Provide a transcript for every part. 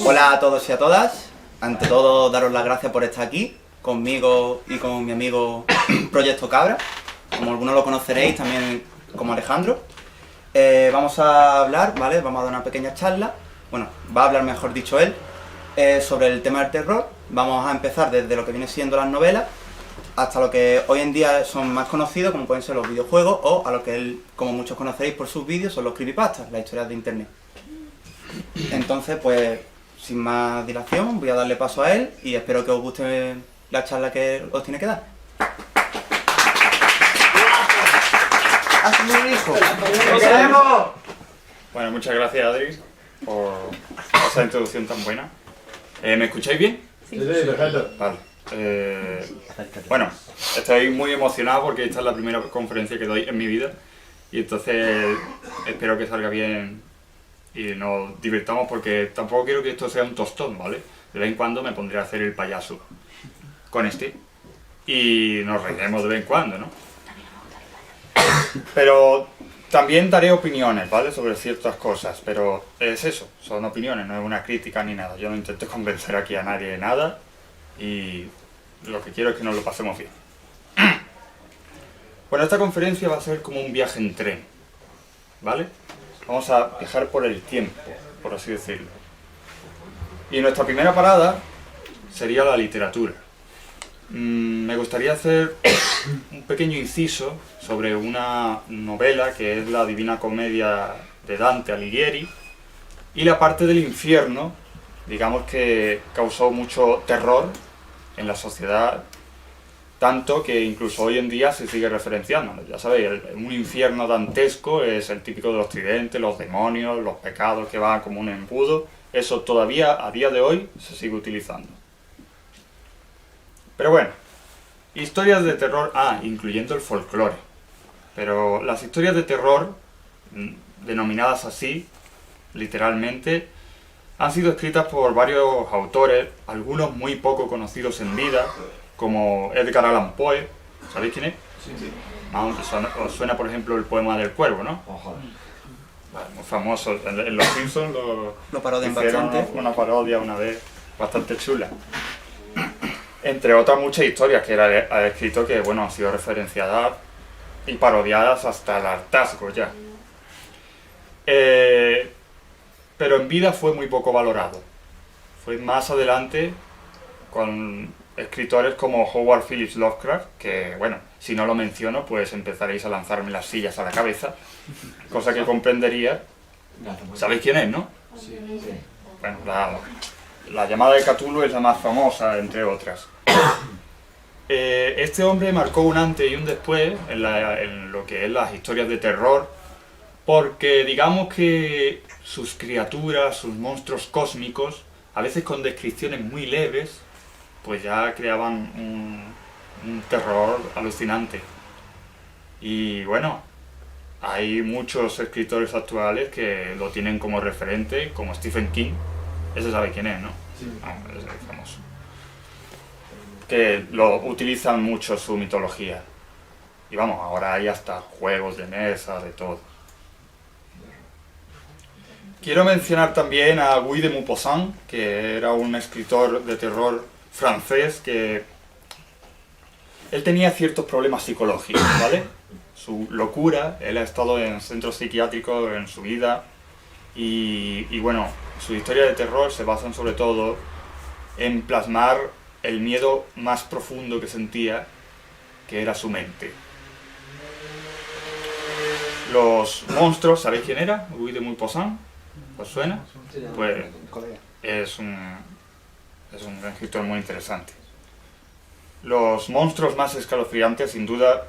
Hola a todos y a todas. Ante todo, daros las gracias por estar aquí, conmigo y con mi amigo Proyecto Cabra. Como algunos lo conoceréis, también como Alejandro. Vamos a hablar, ¿vale? Vamos a dar una pequeña charla. Bueno, va a hablar mejor dicho él, sobre el tema del terror. Vamos a empezar desde lo que viene siendo las novelas hasta lo que hoy en día son más conocidos, como pueden ser los videojuegos, o a lo que él, como muchos conoceréis por sus vídeos, son los creepypastas, las historias de internet. Entonces, pues, sin más dilación, voy a darle paso a él y espero que os guste la charla que os tiene que dar. ¡Hazme un hijo! ¡Lo queremos! Bueno, muchas gracias, Adri, por esa introducción tan buena. ¿Me escucháis bien? Sí, perfecto. Vale. Bueno, estoy muy emocionado porque esta es la primera conferencia que doy en mi vida y entonces espero que salga bien y nos divirtamos porque tampoco quiero que esto sea un tostón, ¿vale? De vez en cuando me pondré a hacer el payaso con este y nos reiremos de vez en cuando, ¿no? Pero también daré opiniones, ¿vale? Sobre ciertas cosas, pero es eso, son opiniones, no es una crítica ni nada. Yo no intento convencer aquí a nadie de nada y lo que quiero es que nos lo pasemos bien. Bueno, esta conferencia va a ser como un viaje en tren, ¿vale? Vamos a viajar por el tiempo, por así decirlo. Y nuestra primera parada sería la literatura. Me gustaría hacer un pequeño inciso sobre una novela que es la Divina Comedia de Dante Alighieri y la parte del infierno, digamos que causó mucho terror en la sociedad, tanto que incluso hoy en día se sigue referenciando. Ya sabéis, un infierno dantesco es el típico de los tridentes, los demonios, los pecados que van como un embudo. Eso todavía a día de hoy se sigue utilizando. Pero bueno, historias de terror, incluyendo el folclore. Pero las historias de terror, denominadas así, literalmente, han sido escritas por varios autores, algunos muy poco conocidos en vida, como Edgar Allan Poe. ¿Sabéis quién es? Sí. Os suena, por ejemplo, el poema del cuervo, ¿no? Muy famoso. En Los Simpsons Lo parodian hicieron bastante. una parodia una vez bastante chula. Entre otras muchas historias que él ha escrito que, bueno, han sido referenciadas y parodiadas hasta el hartazgo ya. Pero en vida fue muy poco valorado. Fue más adelante con escritores como Howard Phillips Lovecraft, que, bueno, si no lo menciono, pues empezaréis a lanzarme las sillas a la cabeza, cosa que comprendería. ¿Sabéis quién es, no? Sí. Bueno, la llamada de Cthulhu es la más famosa, entre otras. Este hombre marcó un antes y un después en lo que es las historias de terror, porque digamos que sus criaturas, sus monstruos cósmicos, a veces con descripciones muy leves, pues ya creaban un terror alucinante. Y bueno, hay muchos escritores actuales que lo tienen como referente, como Stephen King. Ese sabe quién es, ¿no? Sí. Ese es famoso. Que lo utilizan mucho su mitología. Y vamos, ahora hay hasta juegos de mesa, de todo. Quiero mencionar también a Guy de Maupassant, que era un escritor de terror francés que... Él tenía ciertos problemas psicológicos, ¿vale? Su locura, él ha estado en centros psiquiátricos en su vida y bueno, su historia de terror se basan sobre todo en plasmar el miedo más profundo que sentía, que era su mente. Los monstruos, ¿sabéis quién era? Guy de Maupassant. ¿Os suena? Pues es un escritor muy interesante. Los monstruos más escalofriantes, sin duda,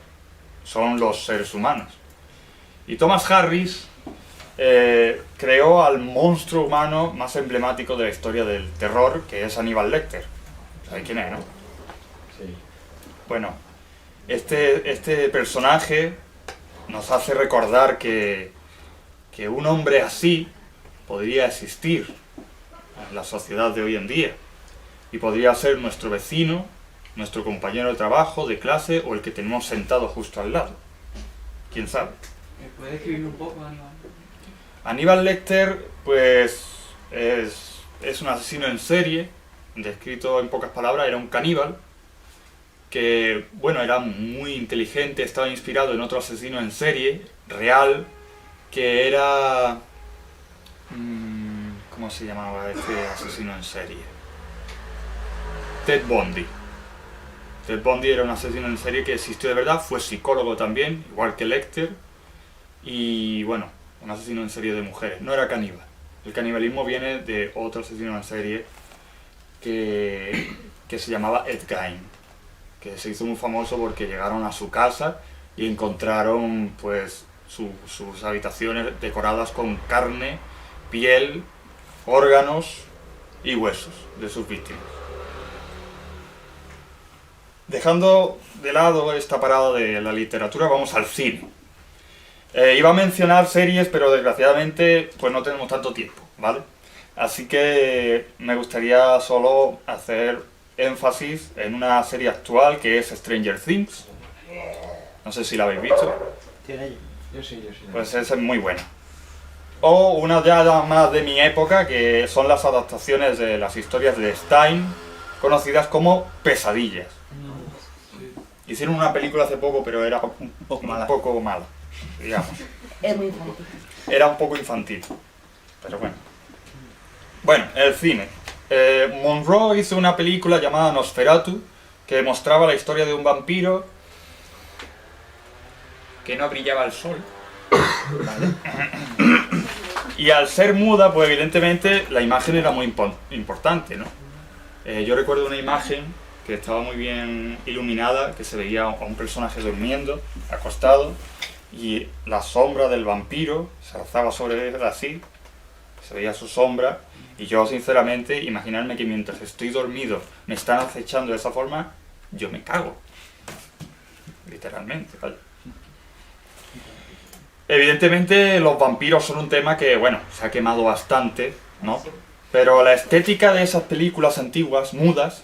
son los seres humanos. Y Thomas Harris creó al monstruo humano más emblemático de la historia del terror, que es Hannibal Lecter. ¿Sabéis quién es, no? Sí. Bueno, este personaje nos hace recordar que un hombre así podría existir en la sociedad de hoy en día y podría ser nuestro vecino, nuestro compañero de trabajo, de clase o el que tenemos sentado justo al lado. ¿Quién sabe? ¿Me puedes describir un poco, Aníbal? Hannibal Lecter, pues, es es un asesino en serie, descrito en pocas palabras, era un caníbal, que, bueno, era muy inteligente, estaba inspirado en otro asesino en serie, real, que era... ¿cómo se llamaba este asesino en serie? Ted Bundy. Ted Bundy era un asesino en serie que existió de verdad, fue psicólogo también, igual que Lecter, y bueno, un asesino en serie de mujeres, no era caníbal. El canibalismo viene de otro asesino en serie que se llamaba Ed Gein, que se hizo muy famoso porque llegaron a su casa y encontraron pues sus habitaciones decoradas con carne, piel, órganos y huesos de sus víctimas. Dejando de lado esta parada de la literatura, vamos al cine. Iba a mencionar series, pero desgraciadamente pues no tenemos tanto tiempo, ¿vale? Así que me gustaría solo hacer énfasis en una serie actual que es Stranger Things. No sé si la habéis visto. Yo sí. Pues esa es muy buena. O una ya más de mi época, que son las adaptaciones de las historias de Stein, conocidas como Pesadillas. Hicieron una película hace poco, pero era un poco mala, digamos. Es muy infantil. Era un poco infantil, pero bueno. Bueno, el cine. Monroe hizo una película llamada Nosferatu, que mostraba la historia de un vampiro que no brillaba al sol. ¿Vale? Y al ser muda, pues evidentemente la imagen era muy importante, ¿no? Yo recuerdo una imagen que estaba muy bien iluminada, que se veía a un personaje durmiendo, acostado, y la sombra del vampiro se alzaba sobre él así, se veía su sombra, y yo sinceramente, imaginarme que mientras estoy dormido me están acechando de esa forma, yo me cago. Literalmente, ¿vale? Evidentemente los vampiros son un tema que, bueno, se ha quemado bastante, ¿no? Pero la estética de esas películas antiguas, mudas,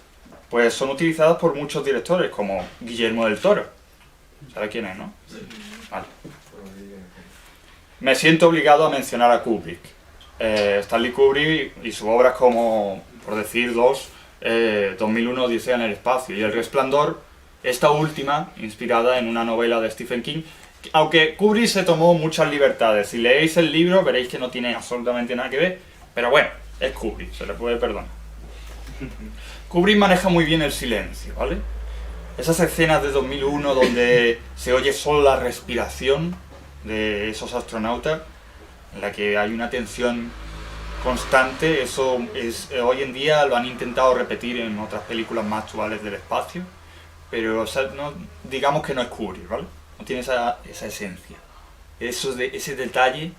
pues son utilizadas por muchos directores, como Guillermo del Toro. ¿Sabe quién es, no? Vale. Me siento obligado a mencionar a Kubrick. Stanley Kubrick y sus obras como, por decir dos, 2001 Odisea en el espacio y El Resplandor, esta última, inspirada en una novela de Stephen King, aunque Kubrick se tomó muchas libertades. Si leéis el libro veréis que no tiene absolutamente nada que ver, pero bueno, es Kubrick, se le puede perdonar. Kubrick maneja muy bien el silencio, ¿vale? Esas escenas de 2001 donde se oye solo la respiración de esos astronautas, en la que hay una tensión constante, eso es, hoy en día lo han intentado repetir en otras películas más actuales del espacio, pero o sea, no, digamos que no es Kubrick, ¿vale? No tiene esa esencia. Ese detalle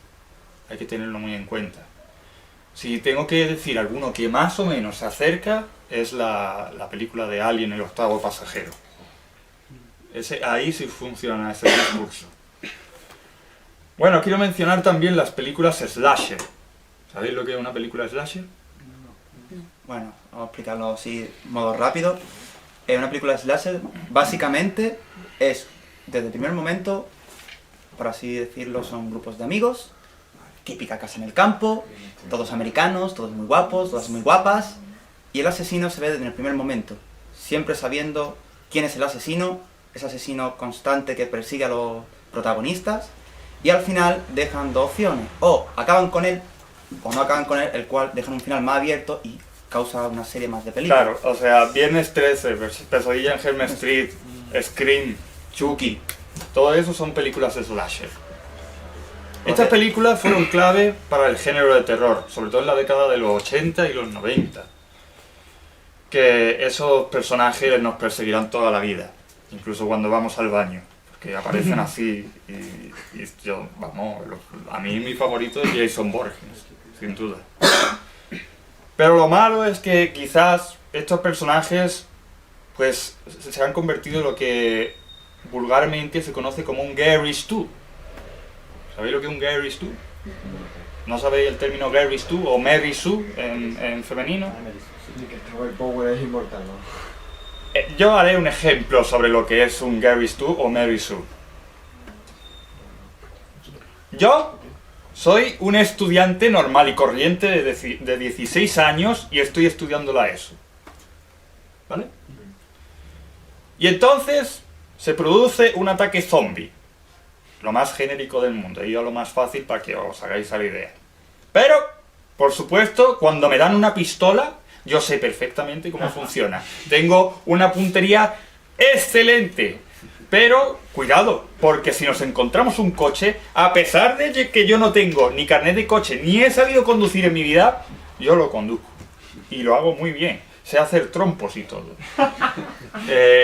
hay que tenerlo muy en cuenta. Si tengo que decir alguno que más o menos se acerca, es la película de Alien, el octavo pasajero. Ahí sí funciona ese discurso. Bueno, quiero mencionar también las películas slasher. ¿Sabéis lo que es una película slasher? Bueno, vamos a explicarlo así de modo rápido. Una película slasher básicamente es, desde el primer momento, por así decirlo, son grupos de amigos, típica casa en el campo, todos americanos, todos muy guapos, todas muy guapas, y el asesino se ve desde el primer momento, siempre sabiendo quién es el asesino, ese asesino constante que persigue a los protagonistas, y al final dejan dos opciones, o acaban con él, o no acaban con él, el cual dejan un final más abierto y causa una serie más de películas. Claro, o sea, Viernes 13, Pesadilla en Elm Street, Scream, Chucky, todo eso son películas slasher. Estas películas fueron clave para el género de terror, sobre todo en la década de los 80 y los 90. Que esos personajes nos perseguirán toda la vida, incluso cuando vamos al baño, porque aparecen así y yo, vamos, a mí mi favorito es Jason Voorhees, sin duda. Pero lo malo es que quizás estos personajes pues se han convertido en lo que vulgarmente se conoce como un Gary Stu. ¿Sabéis lo que es un Gary Stu? ¿No sabéis el término Gary Stu o Mary Sue en femenino? Que el Power es inmortal, ¿no? Yo haré un ejemplo sobre lo que es un Gary Stu o Mary Sue. Yo Soy un estudiante normal y corriente de 16 años y estoy estudiando la ESO. ¿Vale? Y entonces se produce un ataque zombie. Lo más genérico del mundo. He ido a lo más fácil para que os hagáis a la idea. Pero, por supuesto, cuando me dan una pistola, yo sé perfectamente cómo funciona. Tengo una puntería excelente. Pero, cuidado, porque si nos encontramos un coche, a pesar de que yo no tengo ni carnet de coche, ni he sabido conducir en mi vida, yo lo conduzco. Y lo hago muy bien. Sé hacer trompos y todo.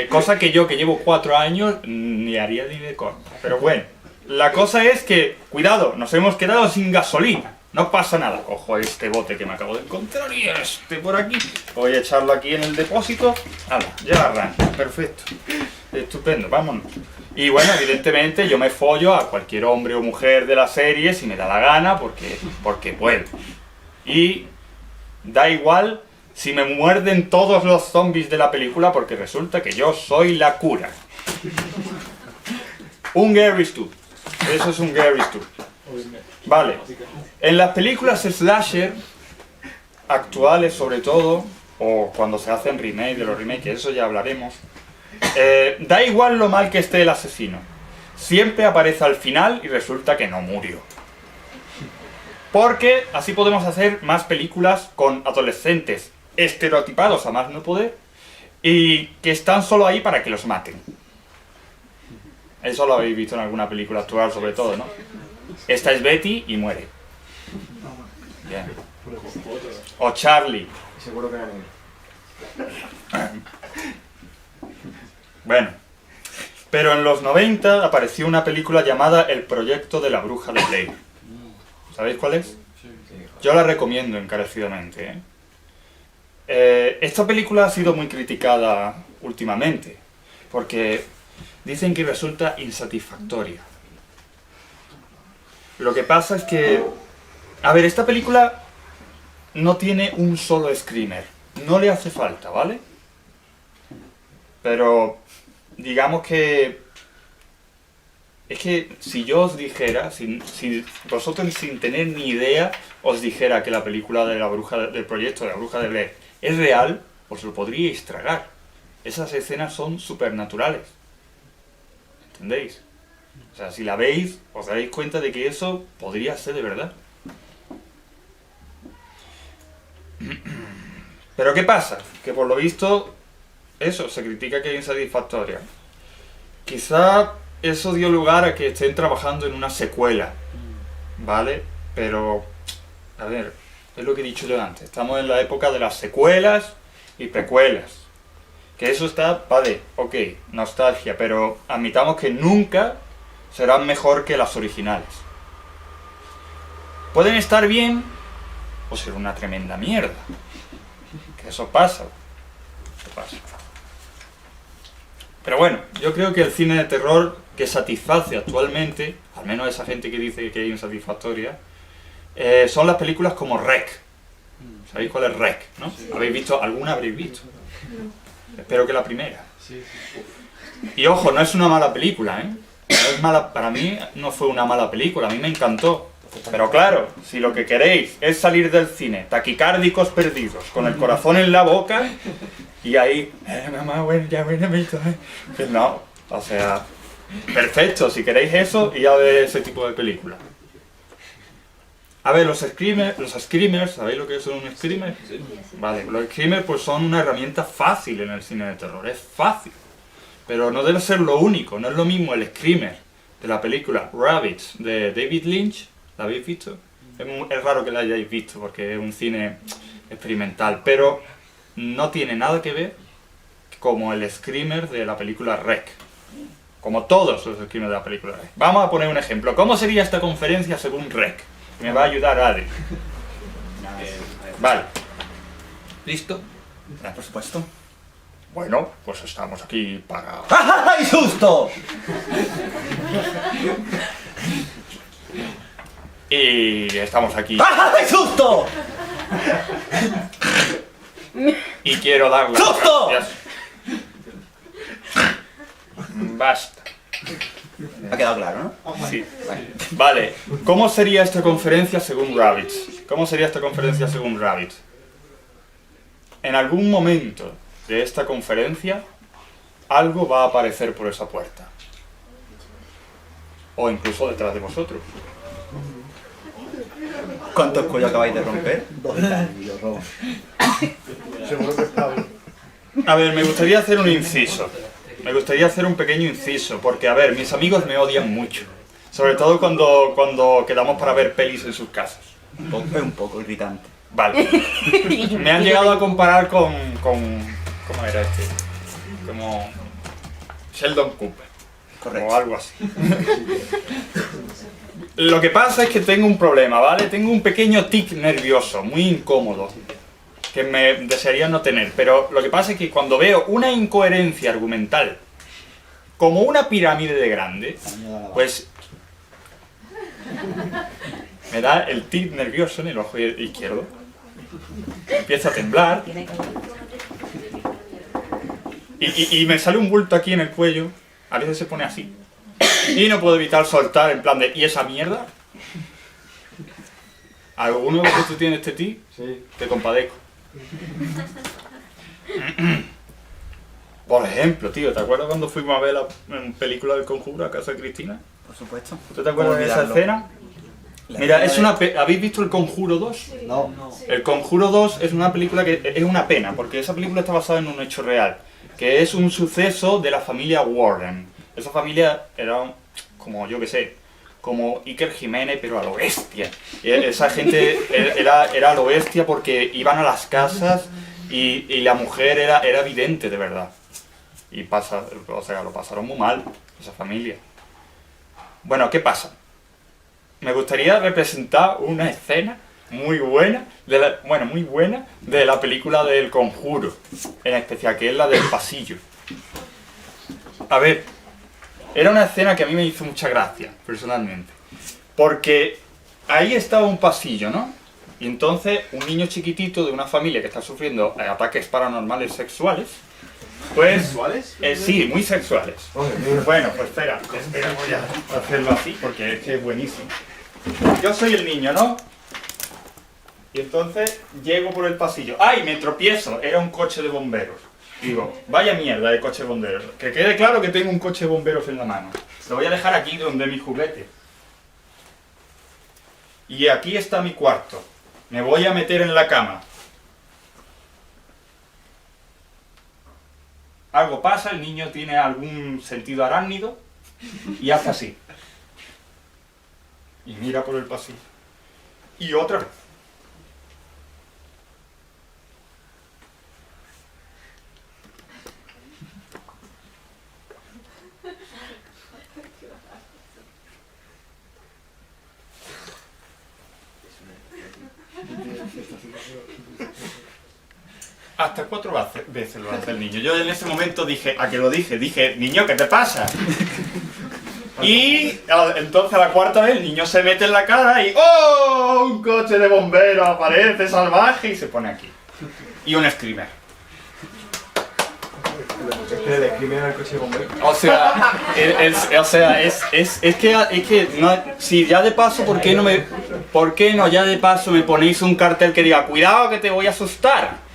Cosa que yo, que llevo 4 años, ni haría ni de coña. Pero bueno, la cosa es que, cuidado, nos hemos quedado sin gasolina. No pasa nada. Ojo a este bote que me acabo de encontrar y este por aquí. Voy a echarlo aquí en el depósito. Hala, ya arranca. Perfecto. Estupendo, vámonos. Y bueno, evidentemente yo me follo a cualquier hombre o mujer de la serie si me da la gana, porque puedo. Y da igual si me muerden todos los zombies de la película, porque resulta que yo soy la cura. Un Gary Stu. Eso es un Gary Stu. Vale. En las películas slasher actuales sobre todo, o cuando se hacen remake de los remakes, eso ya hablaremos, da igual lo mal que esté el asesino. Siempre aparece al final y resulta que no murió. Porque así podemos hacer más películas con adolescentes estereotipados a más no poder y que están solo ahí para que los maten. Eso lo habéis visto en alguna película actual sobre todo, ¿no? Esta es Betty y muere. Bien. O Charlie. Seguro que era negro. Bueno, pero en los 90 apareció una película llamada El proyecto de la bruja de Blair. ¿Sabéis cuál es? Yo la recomiendo encarecidamente, ¿eh? Esta película ha sido muy criticada últimamente, porque dicen que resulta insatisfactoria. Lo que pasa es que... A ver, esta película no tiene un solo screamer. No le hace falta, ¿vale? Pero digamos que... Es que si yo os dijera, si vosotros sin tener ni idea os dijera que la película de la bruja del proyecto de la bruja de Blair es real, os lo podríais tragar. Esas escenas son supernaturales. ¿Entendéis? O sea, si la veis, os daréis cuenta de que eso podría ser de verdad. Pero ¿qué pasa? Que por lo visto, eso, se critica que es insatisfactoria. Quizá eso dio lugar a que estén trabajando en una secuela, ¿vale? Pero, a ver, es lo que he dicho yo antes. Estamos en la época de las secuelas y precuelas. Que eso está, vale, ok, nostalgia, pero admitamos que nunca serán mejor que las originales. Pueden estar bien o ser una tremenda mierda. Que eso pasa. Eso pasa. Pero bueno, yo creo que el cine de terror que satisface actualmente, al menos esa gente que dice que es insatisfactoria, son las películas como REC. ¿Sabéis cuál es REC? ¿No? Sí. ¿Habéis visto? ¿Alguna habréis visto? Espero que la primera. Sí. Y ojo, no es una mala película, ¿eh? No es mala, para mí no fue una mala película, a mí me encantó. Pero claro, si lo que queréis es salir del cine taquicárdicos perdidos, con el corazón en la boca, y ahí, mamá, bueno, ya bueno, pues no, o sea, perfecto, si queréis eso, y a ver ese tipo de película. A ver, los screamers, ¿sabéis lo que son un screamer? Vale, los screamers pues son una herramienta fácil en el cine de terror, es fácil. Pero no debe ser lo único, no es lo mismo el screamer de la película Rabbits de David Lynch. ¿La habéis visto? Es raro que la hayáis visto porque es un cine experimental, pero no tiene nada que ver como el screamer de la película REC. Como todos los screamers de la película REC. Vamos a poner un ejemplo. ¿Cómo sería esta conferencia según REC? Me va a ayudar Adri. Vale. ¿Listo? Por supuesto. Bueno, pues estamos aquí para... ¡Ay, susto! Y estamos aquí. ¡Ay, susto! Y quiero dar las ¡Susto! gracias. Basta. Ha quedado claro, ¿no? Sí. Vale, ¿cómo sería esta conferencia según Rabbits? ¿Cómo sería esta conferencia según Rabbits? En algún momento de esta conferencia, algo va a aparecer por esa puerta. O incluso detrás de vosotros. ¿Cuántos cuellos acabáis de romper? Seguro que está bien. A ver, me gustaría hacer un inciso. Me gustaría hacer un pequeño inciso, porque, a ver, mis amigos me odian mucho. Sobre todo cuando quedamos para ver pelis en sus casas. Es un poco irritante. Vale. Me han llegado a comparar con ¿cómo era este? Como Sheldon Cooper. Correcto. O algo así. Lo que pasa es que tengo un problema, ¿vale? Tengo un pequeño tic nervioso, muy incómodo, que me desearía no tener. Pero lo que pasa es que cuando veo una incoherencia argumental, como una pirámide de grande, pues me da el tic nervioso en el ojo izquierdo. Empieza a temblar. Y me sale un bulto aquí en el cuello. A veces se pone así. Y no puedo evitar soltar en plan de ¿y esa mierda? ¿Alguno de vosotros tiene este tic? Sí. Te compadezco. Por ejemplo, tío, ¿te acuerdas cuando fuimos a ver la película del Conjuro a casa de Cristina? Por supuesto. ¿Tú te acuerdas de esa escena? Mira, es una ¿habéis visto El Conjuro 2? No. El Conjuro 2 es una película que es una pena, porque esa película está basada en un hecho real, que es un suceso de la familia Warren. Esa familia era como, yo qué sé, como Iker Jiménez, pero a lo bestia. Y esa gente era a lo bestia porque iban a las casas y la mujer era vidente de verdad. Y lo pasaron muy mal, esa familia. Bueno, ¿qué pasa? Me gustaría representar una escena muy buena, de la película del Conjuro, en especial, que es la del pasillo. A ver, era una escena que a mí me hizo mucha gracia, personalmente, porque ahí estaba un pasillo, ¿no? Y entonces un niño chiquitito de una familia que está sufriendo ataques paranormales sexuales, pues... ¿Sexuales? Sí, muy sexuales. Oye, mira. Bueno, pues espera, voy a hacerlo así porque es que es buenísimo. Yo soy el niño, ¿no? Y entonces llego por el pasillo. ¡Ay, me tropiezo! Era un coche de bomberos. Digo, vaya mierda de coche de bomberos. Que quede claro que tengo un coche de bomberos en la mano. Lo voy a dejar aquí donde mi juguete. Y aquí está mi cuarto. Me voy a meter en la cama. Algo pasa, el niño tiene algún sentido arácnido y hace así. Y mira por el pasillo. Y otra vez. Hasta 4 veces lo hace el niño. Yo en ese momento dije, dije, niño, ¿qué te pasa? Y entonces a la 4ª vez el niño se mete en la cara y ¡oh! Un coche de bomberos aparece salvaje y se pone aquí. Y un screamer. Es que le escriben al coche de bomberos. O sea, es que no, si ya de paso, ¿por qué no ya de paso me ponéis un cartel que diga cuidado que te voy a asustar?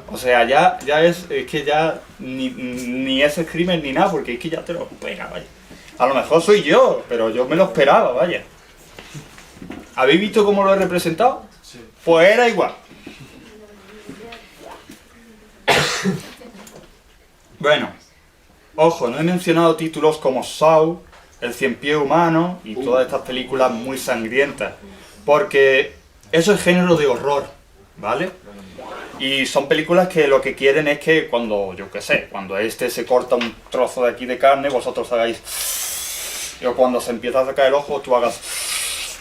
O sea, ya es que ya ni es screamer ni nada, porque es que ya te lo juega, vaya. A lo mejor soy yo, pero yo me lo esperaba, vaya. ¿Habéis visto cómo lo he representado? Sí. Pues era igual. Bueno, ojo, no he mencionado títulos como Saw, El Cien Pies Humano y todas estas películas muy sangrientas, porque eso es género de horror, ¿vale? Y son películas que lo que quieren es que cuando, yo qué sé, cuando este se corta un trozo de aquí de carne, vosotros hagáis... O cuando se empieza a sacar el ojo, tú hagas...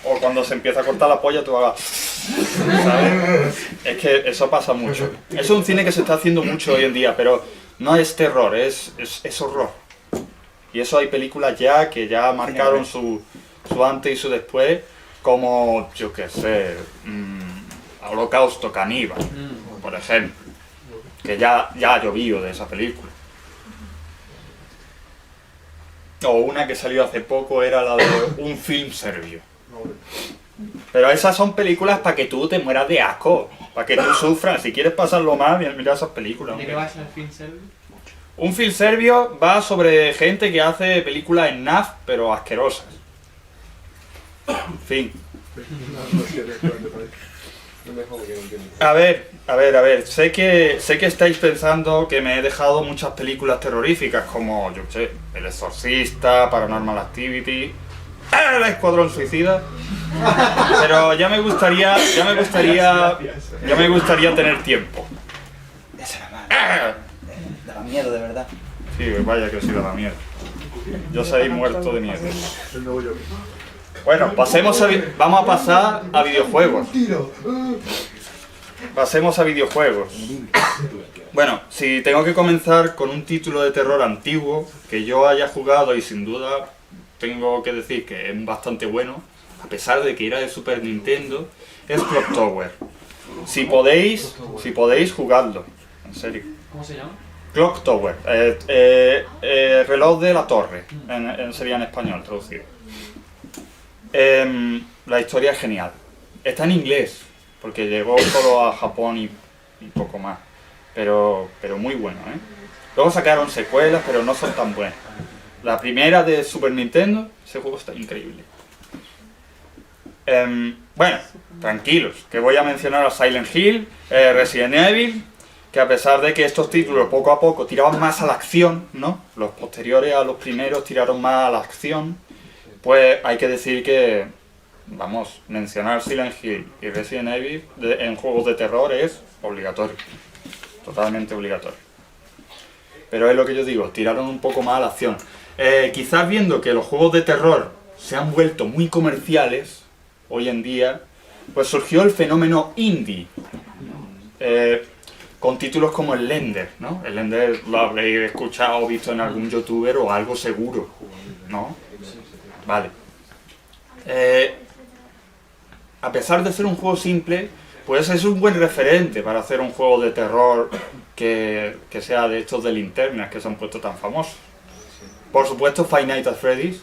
O cuando se empieza a cortar la polla, tú hagas... ¿Sabes? Es que eso pasa mucho. Es un cine que se está haciendo mucho hoy en día, pero no es terror, es horror. Y eso hay películas ya que ya marcaron su antes y su después, como, yo qué sé, Holocausto Caníbal, por ejemplo, que ya ha llovido de esa película. o una que salió hace poco era la de un film serbio. Pero esas son películas para que tú te mueras de asco, para que tú sufras. Si quieres pasarlo mal, mira esas películas. ¿De qué va el film serbio? Un film serbio va sobre gente que hace películas en NAF, pero asquerosas. En fin. No sé, no me jodas que no entiendo. A ver. Sé que estáis pensando que me he dejado muchas películas terroríficas como, yo qué sé, El Exorcista, Paranormal Activity, El Escuadrón Suicida. Pero ya me gustaría tener tiempo. Esa era mala. Daba miedo, de verdad. Sí, vaya que sí da miedo. Yo soy muerto de miedo. El nuevo yo. Bueno, vamos a pasar a videojuegos. Pasemos a videojuegos. Bueno, si tengo que comenzar con un título de terror antiguo que yo haya jugado y sin duda tengo que decir que es bastante bueno, a pesar de que era de Super Nintendo, es Clock Tower. Si podéis jugadlo, en serio. ¿Cómo se llama? Clock Tower, reloj de la torre, sería en español traducido. La historia es genial. Está en inglés, porque llegó solo a Japón y poco más. Pero muy bueno, ¿eh? Luego sacaron secuelas, pero no son tan buenas. La primera de Super Nintendo, ese juego está increíble. Bueno, tranquilos, que voy a mencionar a Silent Hill, Resident Evil, que a pesar de que estos títulos poco a poco tiraban más a la acción, ¿no? Los posteriores a los primeros tiraron más a la acción, pues hay que decir que, vamos, mencionar Silent Hill y Resident Evil en juegos de terror es obligatorio, totalmente obligatorio. Pero es lo que yo digo, tiraron un poco más a la acción. Quizás viendo que los juegos de terror se han vuelto muy comerciales hoy en día, pues surgió el fenómeno indie. Con títulos como el Lender, ¿no? El Lender lo habréis escuchado o visto en algún youtuber o algo seguro, ¿no? Vale. A pesar de ser un juego simple, pues es un buen referente para hacer un juego de terror que sea de estos de linternas que se han puesto tan famosos. Por supuesto, Five Nights at Freddy's,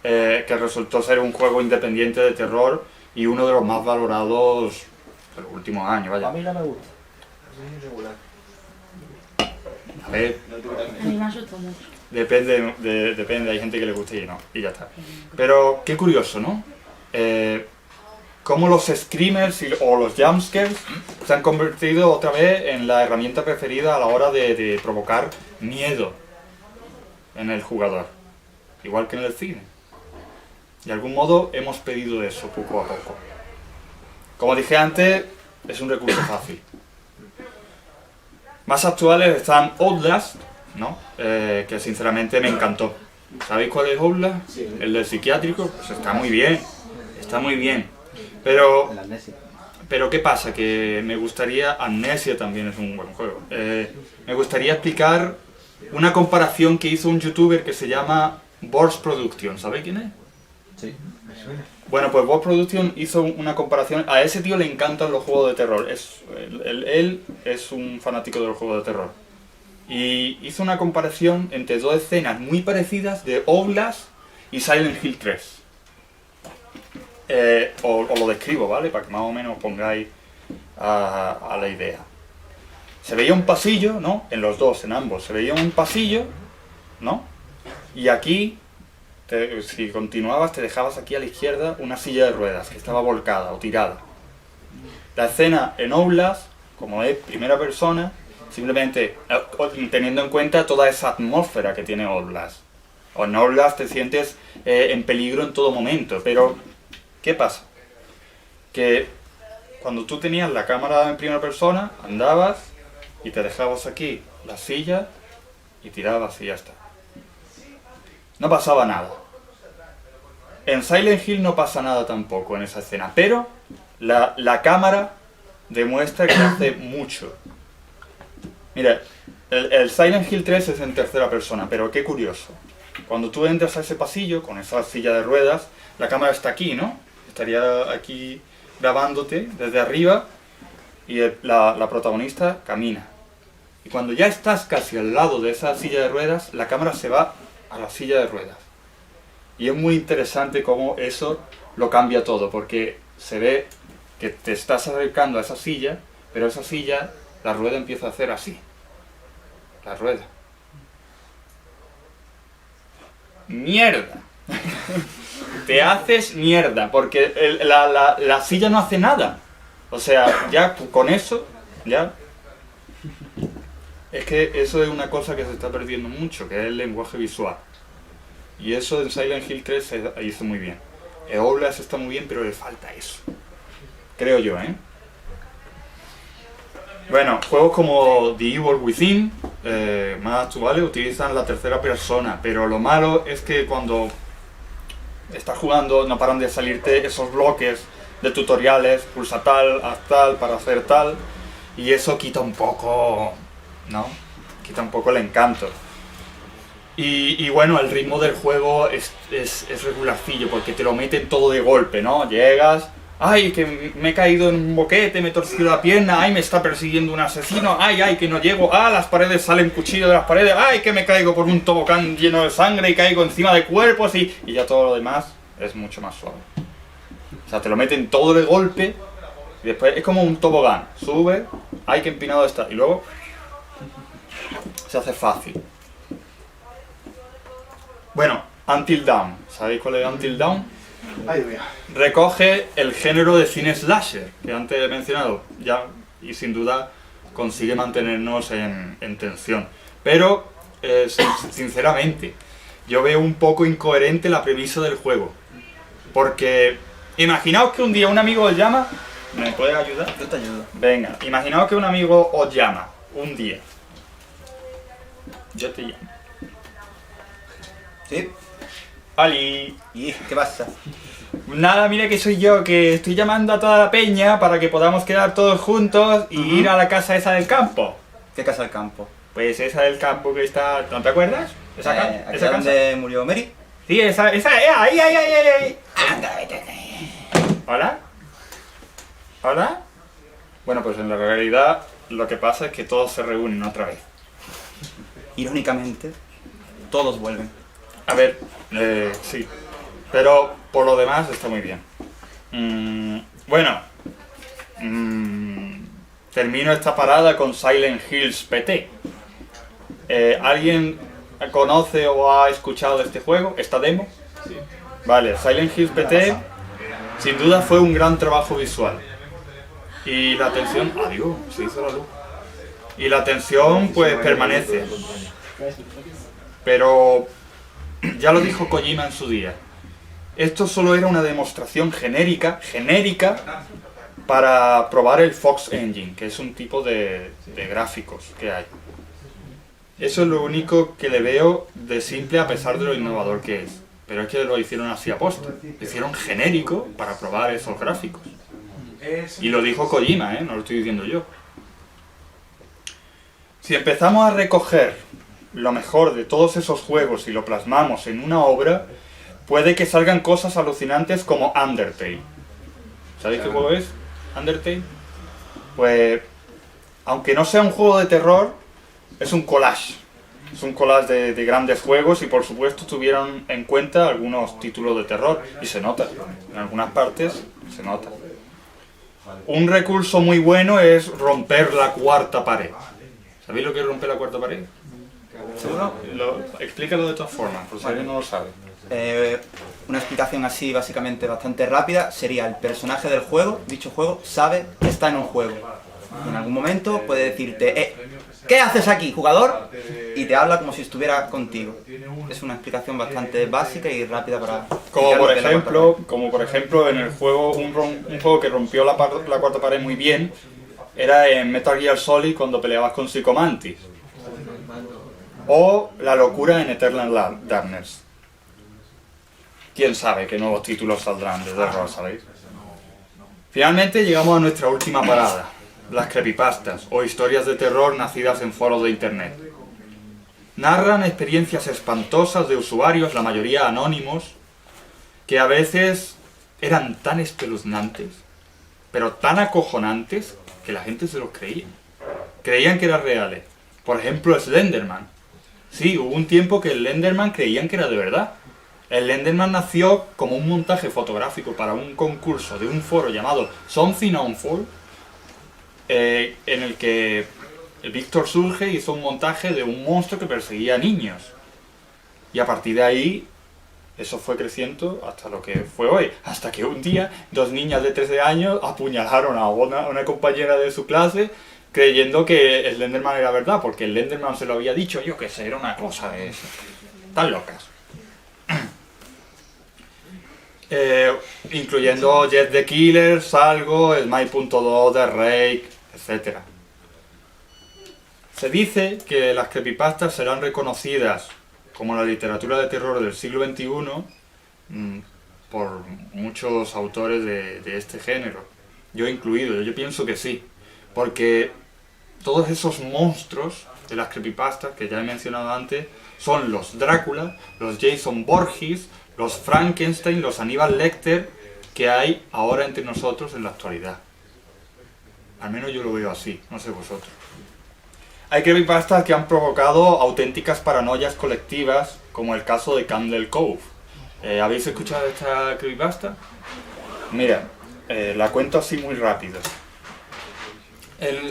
que resultó ser un juego independiente de terror y uno de los más valorados de los últimos años, vaya. A mí no me gusta. Es regular. A ver, A mí me asustó mucho. depende, hay gente que le gusta y no, y ya está. Pero qué curioso, ¿no? Cómo los screamers o los jumpscares se han convertido otra vez en la herramienta preferida a la hora de provocar miedo en el jugador, igual que en el cine. De algún modo hemos pedido eso poco a poco. Como dije antes, es un recurso fácil. Más actuales están Outlast, ¿no? Que sinceramente me encantó. ¿Sabéis cuál es Outlast? Sí. El del psiquiátrico. Pues está muy bien, Pero El Amnesia. ¿qué pasa? Que me gustaría... Amnesia también es un buen juego. Me gustaría explicar una comparación que hizo un youtuber que se llama Boss Production. ¿Sabéis quién es? Sí. Bueno, pues Boss Production hizo una comparación. A ese tío le encantan los juegos de terror. Él es un fanático de los juegos de terror. Y hizo una comparación entre dos escenas muy parecidas de Outlast y Silent Hill 3. Os lo describo, ¿vale? Para que más o menos os pongáis a la idea. Se veía un pasillo, ¿no? En los dos, en ambos. Se veía un pasillo, ¿no? Y aquí, si continuabas, te dejabas aquí a la izquierda una silla de ruedas que estaba volcada o tirada. La escena en Outlast, como es primera persona, simplemente teniendo en cuenta toda esa atmósfera que tiene Outlast. O en Outlast te sientes en peligro en todo momento, pero ¿qué pasa? Que cuando tú tenías la cámara en primera persona, andabas y te dejabas aquí la silla y tirabas y ya está. No pasaba nada. En Silent Hill no pasa nada tampoco en esa escena, pero la cámara demuestra que hace mucho. Mira, el Silent Hill 3 es en tercera persona, pero qué curioso. Cuando tú entras a ese pasillo con esa silla de ruedas, la cámara está aquí, ¿no? Estaría aquí grabándote desde arriba y la protagonista camina. Y cuando ya estás casi al lado de esa silla de ruedas, la cámara se va a la silla de ruedas. Y es muy interesante cómo eso lo cambia todo, porque se ve que te estás acercando a esa silla, pero esa silla, la rueda empieza a hacer así. La rueda. ¡Mierda! Te haces mierda, porque la silla no hace nada. O sea, ya con eso, ya... Es que eso es una cosa que se está perdiendo mucho, que es el lenguaje visual. Y eso en Silent Hill 3 se hizo muy bien. El Outlast está muy bien, pero le falta eso. Creo yo, ¿eh? Bueno, juegos como The Evil Within, más actuales, utilizan la tercera persona, pero lo malo es que cuando estás jugando no paran de salirte esos bloques de tutoriales, pulsa tal, haz tal, para hacer tal, y eso quita un poco, ¿no? Quita un poco el encanto. Y bueno, el ritmo del juego es regularcillo, porque te lo meten todo de golpe, ¿no? Llegas, ¡ay, que me he caído en un boquete, me he torcido la pierna! ¡Ay, me está persiguiendo un asesino! ¡Ay, que no llego! ¡Ah, las paredes salen cuchillos de las paredes! ¡Ay, que me caigo por un tobogán lleno de sangre y caigo encima de cuerpos! Y ya todo lo demás es mucho más suave. O sea, te lo meten todo de golpe y después es como un tobogán. Sube, ¡ay, que empinado está! Y luego se hace fácil. Bueno, Until Dawn. ¿Sabéis cuál es Until Dawn? Ay, Dios mío. Recoge el género de cine slasher, que antes he mencionado, ya, y sin duda consigue mantenernos en tensión. Pero, sinceramente, yo veo un poco incoherente la premisa del juego. Porque, imaginaos que un día un amigo os llama... ¿Me puedes ayudar? Yo te ayudo. Venga, imaginaos que un amigo os llama, un día. Yo te llamo. ¿Sí? Ali. ¿Y qué pasa? Nada, mira que soy yo, que estoy llamando a toda la peña para que podamos quedar todos juntos y ir a la casa esa del campo. ¿Qué casa del campo? Pues esa del campo que está... ¿No te acuerdas? ¿Esa, ¿Aquí esa casa? donde murió Mary? Sí, esa, ahí. Anda, vete. ¿Hola? ¿Hola? Bueno, pues en la realidad lo que pasa es que todos se reúnen otra vez. Irónicamente, todos vuelven. A ver, sí. Pero por lo demás está muy bien. Bueno. Termino esta parada con Silent Hills PT. ¿Alguien conoce o ha escuchado de este juego? ¿Esta demo? Sí. Vale, Silent Hills PT sin duda fue un gran trabajo visual. Y la tensión... Adiós, se hizo la luz. Y la tensión pues permanece. Pero ya lo dijo Kojima en su día. Esto solo era una demostración genérica, para probar el Fox Engine, que es un tipo de gráficos que hay. Eso es lo único que le veo de simple a pesar de lo innovador que es. Pero es que lo hicieron así a posta. Lo hicieron genérico para probar esos gráficos. Y lo dijo Kojima, no lo estoy diciendo yo. Si empezamos a recoger lo mejor de todos esos juegos y lo plasmamos en una obra, puede que salgan cosas alucinantes como Undertale. ¿Sabéis qué juego es? Undertale. Pues, aunque no sea un juego de terror, es un collage. Es un collage de grandes juegos y por supuesto tuvieron en cuenta algunos títulos de terror. Y se nota, en algunas partes se nota. Un recurso muy bueno es romper la cuarta pared. ¿Sabéis lo que es romper la cuarta pared? ¿Seguro? Explícalo de todas formas, por si alguien no lo sabe. Una explicación así básicamente bastante rápida sería: el personaje del juego, dicho juego, sabe que está en un juego. Y en algún momento puede decirte, ¿qué haces aquí, jugador? Y te habla como si estuviera contigo. Es una explicación bastante básica y rápida para... Como por ejemplo en el juego, un juego que rompió la cuarta pared muy bien, era en Metal Gear Solid cuando peleabas con Psycho Mantis. O la locura en Eternal Darkness. Quién sabe qué nuevos títulos saldrán de terror, ¿sabéis? Finalmente llegamos a nuestra última parada. Las creepypastas, o historias de terror nacidas en foros de internet. Narran experiencias espantosas de usuarios, la mayoría anónimos, que a veces eran tan espeluznantes, pero tan acojonantes, que la gente se los creía. Creían que eran reales. Por ejemplo, Slenderman. Sí, hubo un tiempo que el Slenderman creían que era de verdad. El Slenderman nació como un montaje fotográfico para un concurso de un foro llamado Something Awful, en el que Víctor Surge hizo un montaje de un monstruo que perseguía a niños. Y a partir de ahí, eso fue creciendo hasta lo que fue hoy. Hasta que un día, 2 niñas de 13 años apuñalaron a una compañera de su clase creyendo que el Slenderman era verdad, porque el Slenderman se lo había dicho, yo qué sé, era una cosa de eso. Están locas. Incluyendo Jet the Killer, Salgo, Smile.2, The Rake, etc. Se dice que las creepypastas serán reconocidas como la literatura de terror del siglo XXI por muchos autores de este género, yo incluido. Yo pienso que sí, porque todos esos monstruos de las creepypastas que ya he mencionado antes son los Drácula, los Jason Voorhees, los Frankenstein, los Aníbal Lecter que hay ahora entre nosotros en la actualidad. Al menos yo lo veo así, no sé vosotros. Hay creepypastas que han provocado auténticas paranoias colectivas, como el caso de Candle Cove. ¿Habéis escuchado esta creepypasta? Mira, la cuento así muy rápido.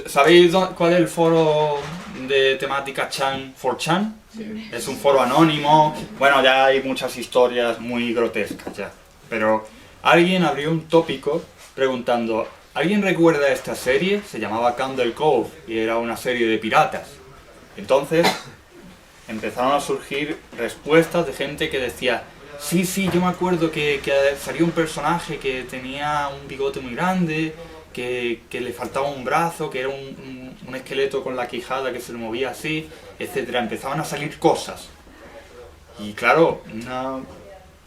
¿Sabéis cuál es el foro de temática Chan 4chan? Sí. Es un foro anónimo. Bueno, ya hay muchas historias muy grotescas ya. Pero alguien abrió un tópico preguntando: ¿alguien recuerda esta serie? Se llamaba Candle Cove y era una serie de piratas. Entonces empezaron a surgir respuestas de gente que decía: sí, yo me acuerdo que salió un personaje que tenía un bigote muy grande, que le faltaba un brazo, que era un esqueleto con la quijada que se le movía así, etc. Empezaban a salir cosas. Y claro, una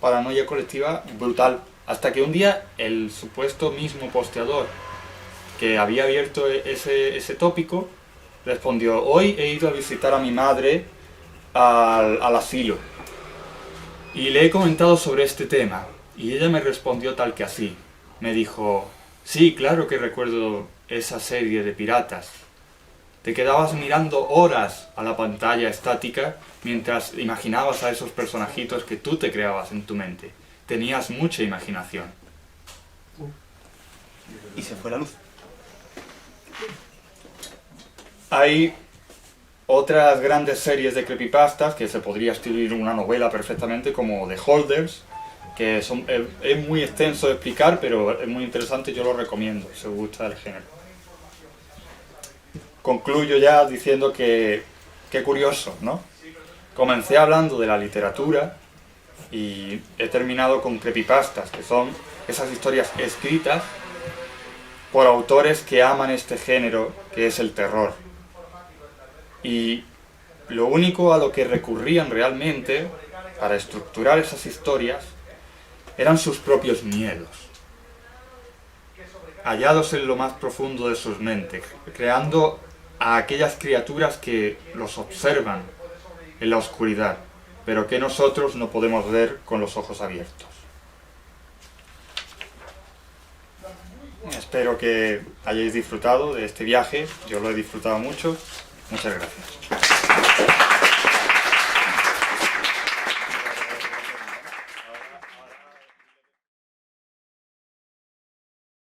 paranoia colectiva brutal. Hasta que un día el supuesto mismo posteador que había abierto ese tópico respondió: hoy he ido a visitar a mi madre al asilo y le he comentado sobre este tema. Y ella me respondió tal que así. Me dijo: sí, claro que recuerdo esa serie de piratas. Te quedabas mirando horas a la pantalla estática mientras imaginabas a esos personajitos que tú te creabas en tu mente. Tenías mucha imaginación. Y se fue la luz. Hay otras grandes series de creepypastas que se podría escribir una novela perfectamente, como The Holders, que es muy extenso de explicar, pero es muy interesante y yo lo recomiendo, si os gusta el género. Concluyo ya diciendo que, qué curioso, ¿no? Comencé hablando de la literatura y he terminado con creepypastas, que son esas historias escritas por autores que aman este género, que es el terror. Y lo único a lo que recurrían realmente para estructurar esas historias eran sus propios miedos, hallados en lo más profundo de sus mentes, creando a aquellas criaturas que los observan en la oscuridad, pero que nosotros no podemos ver con los ojos abiertos. Espero que hayáis disfrutado de este viaje, yo lo he disfrutado mucho. Muchas gracias.